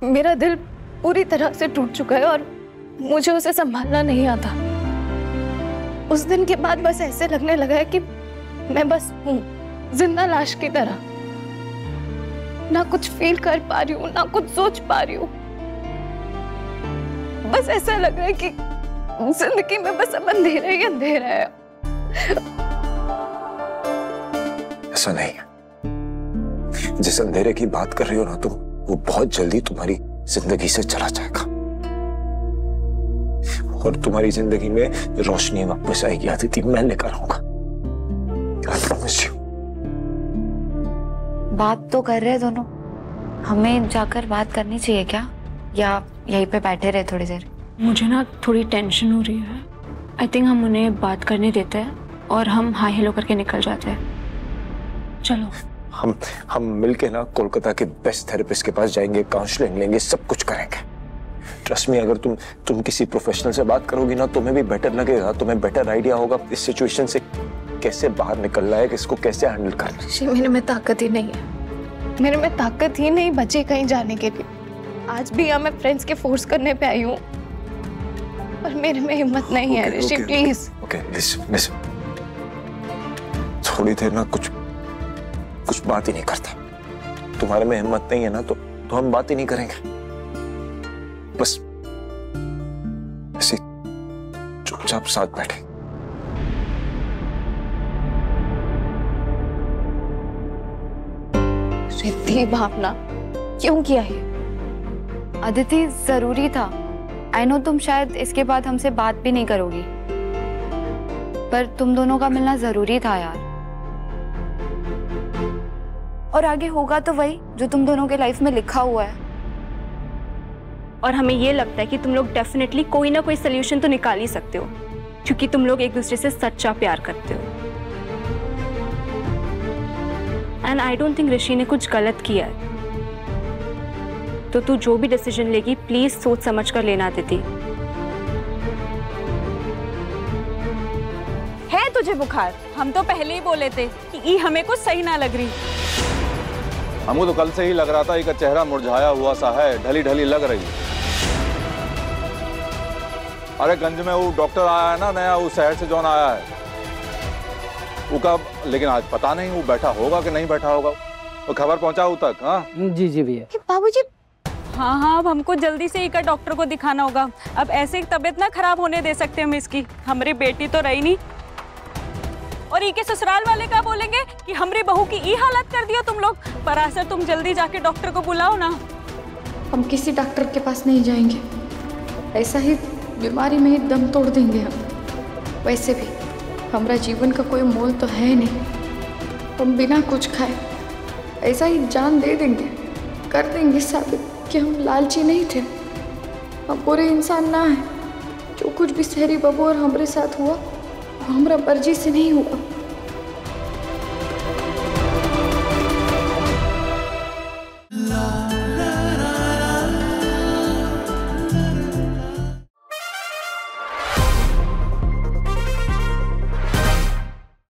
मेरा दिल पूरी तरह से टूट चुका है और मुझे उसे संभालना नहीं आता। उस दिन के बाद बस ऐसे लगने लगा है कि मैं बस हूँ, जिंदा लाश की तरह। ना कुछ फील कर पा रही हूँ, ना कुछ सोच पा रही हूँ। बस ऐसा लग रहा है कि जिंदगी में बस अब अंधेरा ही अंधेरा है। ऐसा नहीं है। जिस अंधेरे की बात कर रही हो ना तुम, वो बहुत जल्दी तुम्हारी जिंदगी से चला जाएगा और तुम्हारी जिंदगी में रोशनी वापस आएगी। आदिति, मैं लेकर आऊंगा। I promise you। बात तो कर रहे दोनों, हमें जाकर बात करनी चाहिए क्या, या यहीं पे बैठे रहे थोड़ी देर? मुझे ना थोड़ी टेंशन हो रही है। आई थिंक हम उन्हें बात करने देते हैं और हम हाई हेलो करके निकल जाते हैं। चलो हम मिलके ना कोलकाता के बेस्ट थेरेपिस्ट के पास जाएंगे, काउंसलिंग लेंगे, सब कुछ करेंगे। ट्रस्ट मी, अगर तुम किसी प्रोफेशनल से बात करोगी ना, तुम्हें भी बेटर लगेगा, तुम्हें बेटर आइडिया होगा इस सिचुएशन से कैसे बाहर निकलना है, किसको कैसे हैंडल करना है। मेरे में ताकत ही नहीं है, मेरे में ताकत ही नहीं बची कहीं जाने के लिए। आज भी यहाँ मैं फ्रेंड्स के फोर्स करने पे आई हूँ और मेरे में हिम्मत नहीं है। ऋषि प्लीज। ओके लिसन, थोड़ी देर ना कुछ बात ही नहीं करता। तुम्हारे में हिम्मत नहीं है ना तो हम बात ही नहीं करेंगे। बस ऐसे चुपचाप साथ बैठे। रिद्धि, भावना, क्यों किया ये? अदिति, जरूरी था। आई नो तुम शायद इसके बाद हमसे बात भी नहीं करोगी, पर तुम दोनों का मिलना जरूरी था यार। और आगे होगा तो वही जो तुम दोनों के लाइफ में लिखा हुआ है। और हमें ये लगता है कि तुम लोग डेफिनेटली कोई ना कोई सोल्यूशन तो निकाल ही सकते हो, क्योंकि तुम लोग एक दूसरे से सच्चा प्यार करते हो। एंड आई डोंट थिंक ऋषि ने कुछ गलत किया है। तो तू जो भी डिसीजन लेगी प्लीज सोच समझ कर लेना दीदी। है तुझे बुखार? हम तो पहले ही बोले थे कि ई हमें कुछ सही ना लग रही। हमको तो कल से ही लग रहा था इसका चेहरा मुरझाया हुआ सा है, ढली ढली लग रही है। अरे गंज में वो डॉक्टर आया है ना नया, वो शहर से जौन आया है वो कब, लेकिन आज पता नहीं वो बैठा होगा कि नहीं बैठा होगा। वो खबर पहुंचा वो तक? हाँ जी भैया। बाबूजी, हाँ अब हमको जल्दी से इका डॉक्टर को दिखाना होगा। अब ऐसे तबीयत ना खराब होने दे सकते हम इसकी। हमारी बेटी तो रही नहीं, और ई के ससुराल वाले क्या बोलेंगे कि हमारी बहू की ई हालत कर दिया तुम लोग। पराशर, तुम जल्दी जाके डॉक्टर को बुलाओ ना। हम किसी डॉक्टर के पास नहीं जाएंगे, ऐसा ही बीमारी में ही दम तोड़ देंगे हम। वैसे भी हमारा जीवन का कोई मोल तो है नहीं, हम बिना कुछ खाए ऐसा ही जान दे देंगे, कर देंगे साबित कि हम लालची नहीं थे, हम बुरे इंसान ना हैं। जो कुछ भी शहरी बाबू और हमारे साथ हुआ वो हमारा मर्जी से नहीं हुआ।